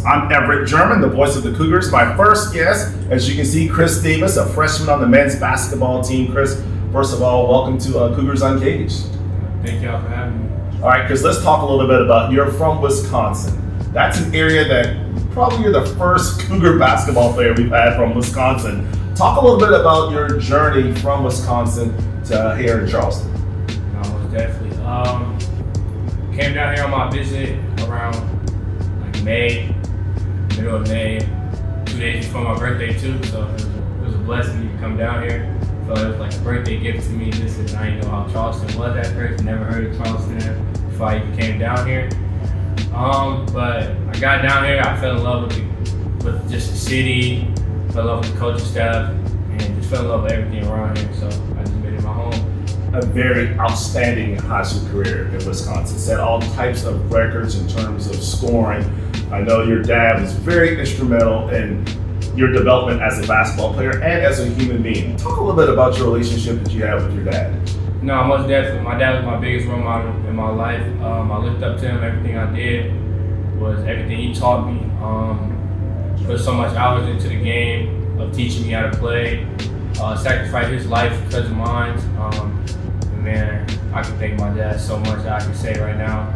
I'm Everett German, the voice of the Cougars. My first guest, as you can see, Chris Davis, a freshman on the men's basketball team. Chris, first of all, welcome to Cougars Uncaged. Thank y'all for having me. All right, Chris, let's talk a little bit about, you're from Wisconsin. That's an area that probably you're the first Cougar basketball player we've had from Wisconsin. Talk a little bit about your journey from Wisconsin to here in Charleston. No, most definitely. Came down here on my visit around like May, middle of May, 2 days before my birthday too. So it was a blessing to come down here. So it was like a birthday gift to me. Just as I didn't know how Charleston was at first. Never heard of Charleston before I even came down here. But I got down here. I fell in love with just the city. Fell in love with the coaching staff, and just fell in love with everything around here. So I just made it my home. A very outstanding high school career in Wisconsin. Set all types of records in terms of scoring. I know your dad was very instrumental in your development as a basketball player and as a human being. Talk a little bit about your relationship that you have with your dad. No, most definitely. My dad was my biggest role model in my life. I looked up to him. Everything I did was everything he taught me. Put so much hours into the game of teaching me how to play. Sacrificed his life because of mine. Man, I can thank my dad so much that I can say right now.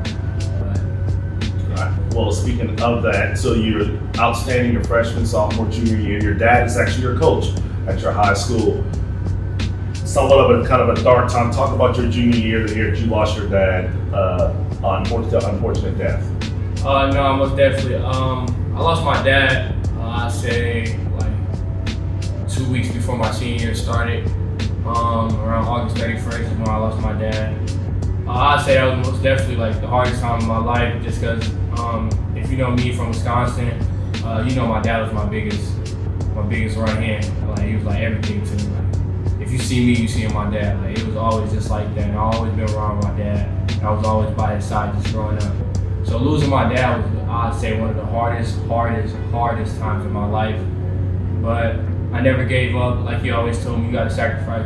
Right. Well, speaking of that, so you're outstanding your freshman, sophomore, junior year. Your dad is actually your coach at your high school. Somewhat of a kind of a dark time. Talk about your junior year, the year that you lost your dad on unfortunate death. No, most definitely. I lost my dad, I'd say like 2 weeks before my senior year started. Around August 31st is when I lost my dad. I'd say that was most definitely like the hardest time of my life, just because if you know me from Wisconsin, you know my dad was my biggest right hand. Like he was like everything to me. Like if you see me, you see my dad. Like it was always just like that. And I always been around my dad. And I was always by his side just growing up. So losing my dad was, I'd say, one of the hardest times of my life. But I never gave up. Like he always told me, you gotta sacrifice.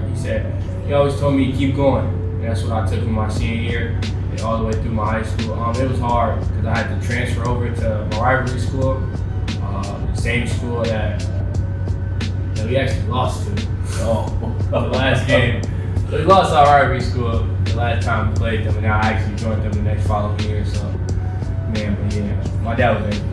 He always told me, keep going. And that's what I took from my senior year and all the way through my high school. It was hard because I had to transfer over to my rivalry school, the same school that we actually lost to. The last game. So we lost our rivalry school the last time we played them, and now I actually joined them the next following year. So, man, but yeah, my dad was everything.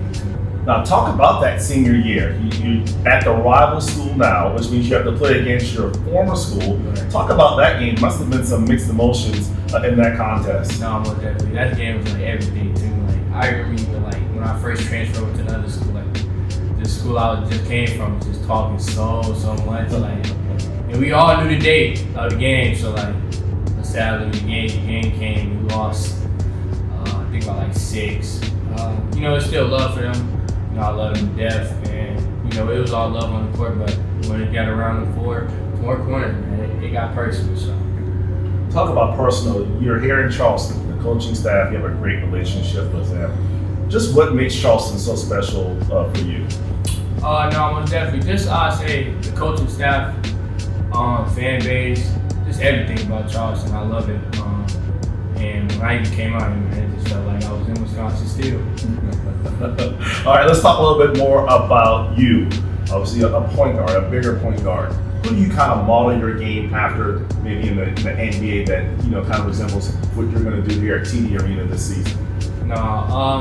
Now talk about that senior year. You at the rival school now, which means you have to play against your former school. Right. Talk about that game. Must have been some mixed emotions in that contest. No, most definitely. That game was like everything too. Like I remember even like when I first transferred over to another school, like the school I just came from was just talking so much. Like, and we all knew the date of the game, so like sadly the game came. We lost. I think by like 6. It's still love for them. I love them to death, and it was all love on the court. But when it got around the four corners, man, it got personal. So Talk about personal. You're here in Charleston. The coaching staff, you have a great relationship with them. Just what makes Charleston so special for you? No, most definitely. Just I say the coaching staff, fan base, just everything about Charleston. I love it. And when I even came out here, man, it just felt like I was in Wisconsin still. All right, let's talk a little bit more about you. Obviously, a point guard, a bigger point guard. Who do you kind of model your game after, maybe in the NBA, that kind of resembles what you're going to do here at TD Arena this season? No,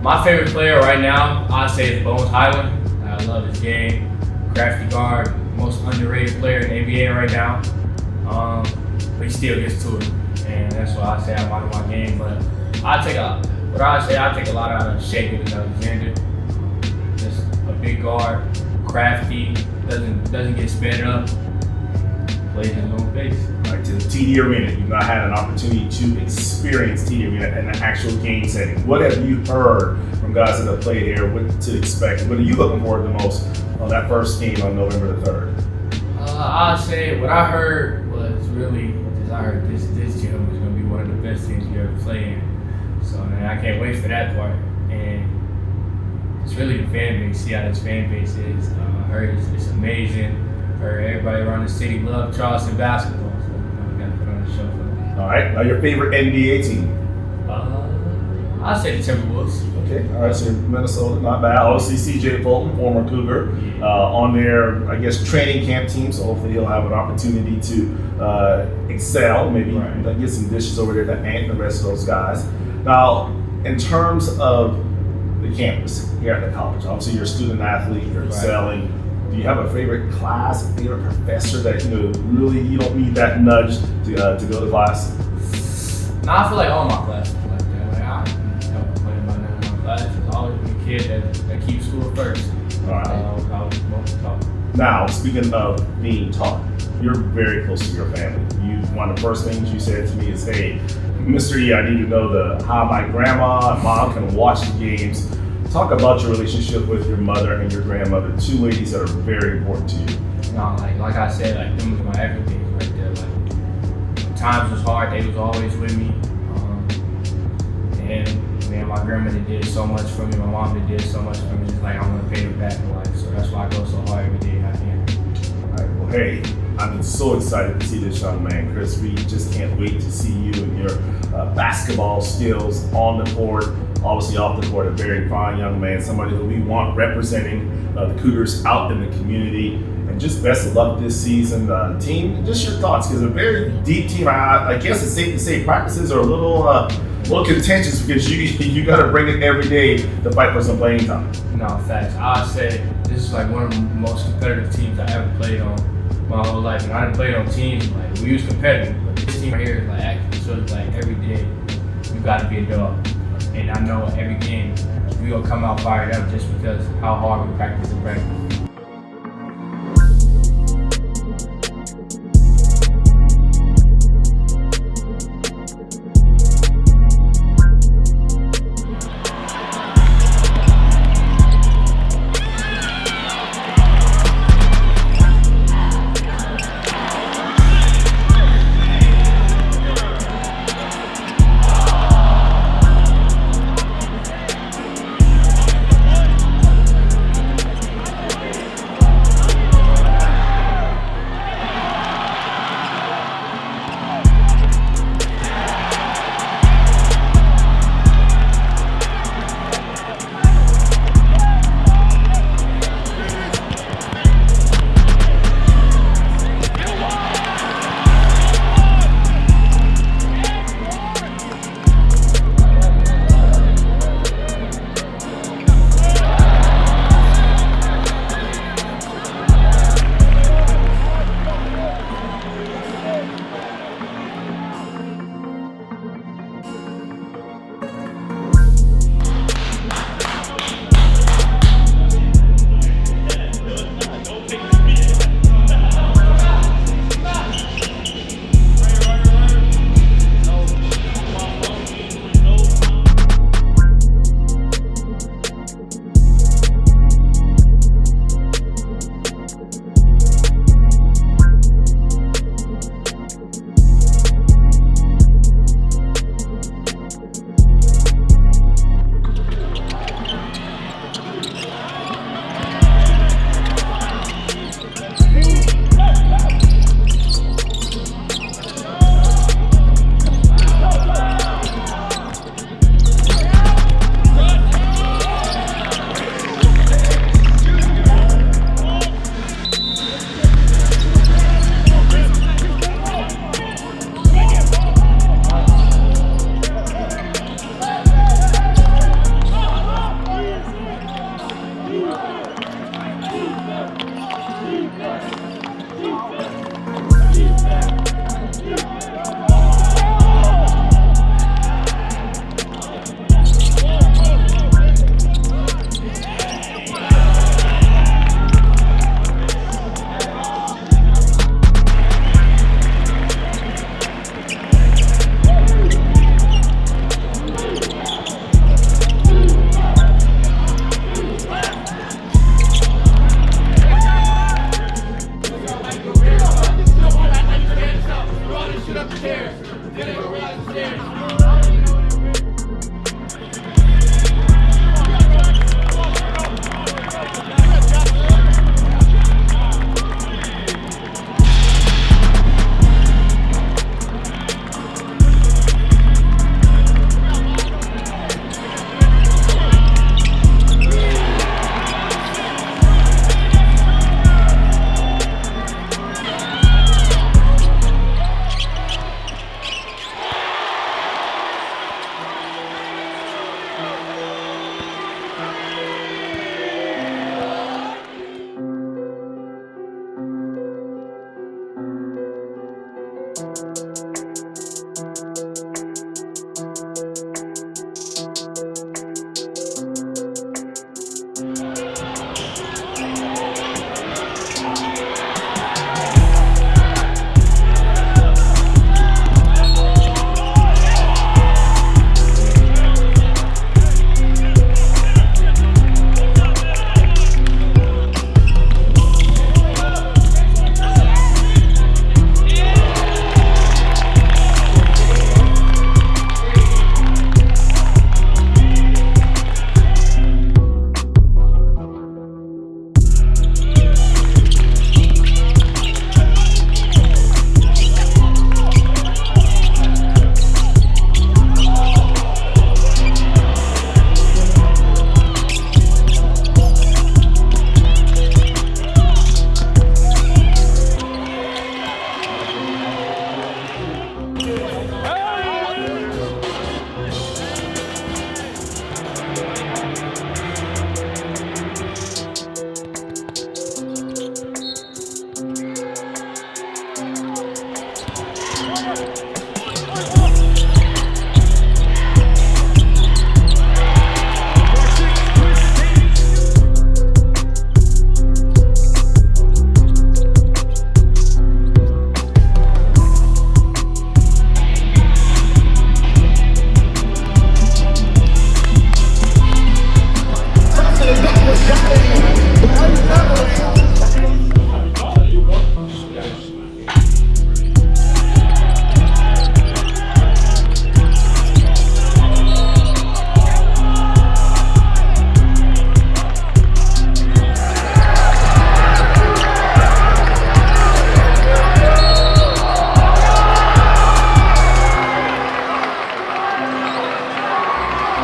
my favorite player right now, I'd say, is Bones Hyland. I love his game. Crafty guard, most underrated player in the NBA right now. But he still gets to it, and that's why I say I model my game. But I take a lot out of Shea Gilgeous-Alexander. Just a big guard, crafty, doesn't get sped up, plays his own pace. All right, to the TD Arena, you've not had an opportunity to experience TD Arena in an actual game setting. What have you heard from guys that have played here? What to expect? What are you looking forward to the most on that first game on November the 3rd? I'd say what I heard was really, I heard this gym was going to be one of the best teams you ever played in. So man, I can't wait for that part. And it's really the fan base. See how this fan base is. I heard it's amazing. Heard everybody around the city love Charleston basketball. So we got to put on a show for them. All right, now your favorite NBA team? I'd say the Timberwolves. Okay, all right, so Minnesota, not bad. Obviously, CJ Fulton, former Cougar, on their, I guess, training camp team, so hopefully he'll have an opportunity to excel, maybe Right. get some dishes over there to Ant and the rest of those guys. Now, in terms of the campus here at the college, obviously you're a student athlete, you're excelling. Do you have a favorite class, a favorite professor that really you don't need that nudge to go to class? Nah, I feel like all my classes like that. Like I don't complain about none of my classes. I always be a kid that keeps school first. All right. I was most taught. Now, speaking of being taught, you're very close to your family. One of the first things you said to me is, "Hey, Mr. E, I need to know how my grandma and mom can watch the games." Talk about your relationship with your mother and your grandmother, two ladies that are very important to you. No, like I said, like them was my everything right there. Like when times was hard, they was always with me. And man, my grandmother did so much for me. My mom did so much for me. It's like I'm gonna pay her back in life. So that's why I go so hard every day. I can. All right, well, hey, I'm so excited to see this young man, Chris. We just can't wait to see you and your basketball skills on the court. Obviously, off the court, a very fine young man, somebody who we want representing the Cougars out in the community. And just best of luck this season. Team, just your thoughts, because a very deep team. I guess it's safe to say practices are a little contentious because you got to bring it every day to fight for some playing time. No, facts. I'd say this is like one of the most competitive teams I ever played on my whole life. And I didn't play on teams like we was competitive, but this team right here is like actually sort of like every day you got to be a dog. And I know every game we gonna come out fired up just because how hard we practice and practice.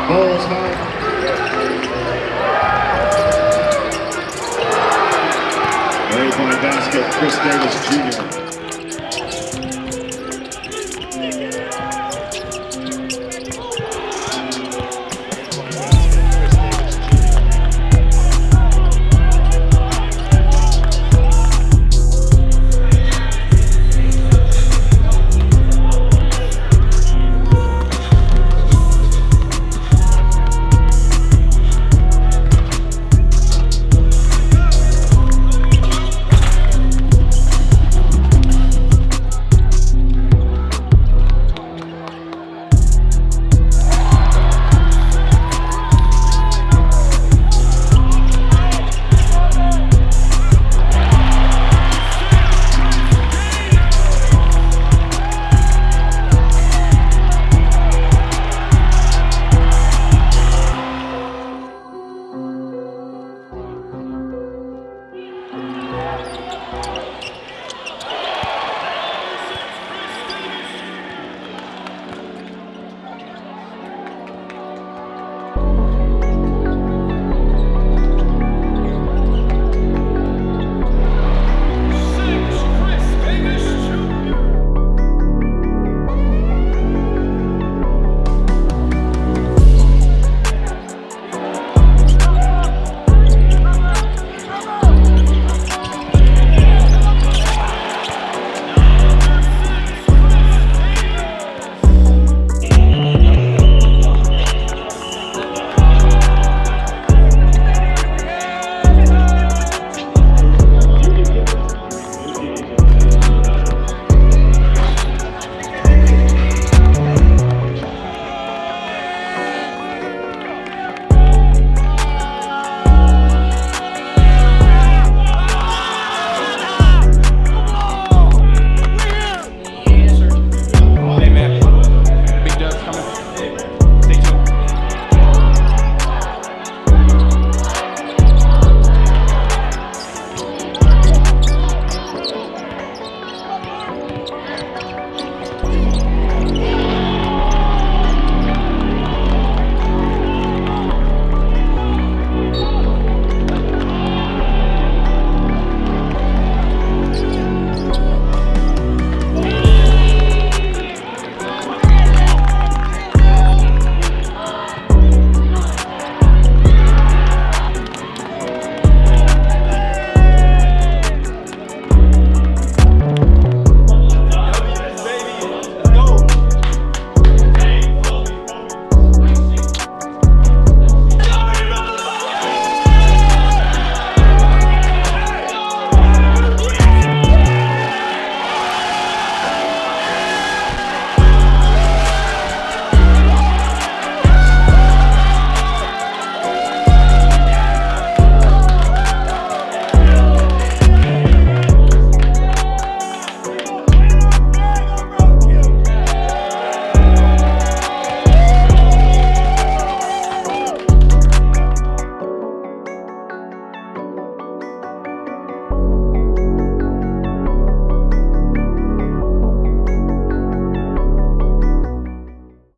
Ball's high. 3-point basket, Chris Davis Jr.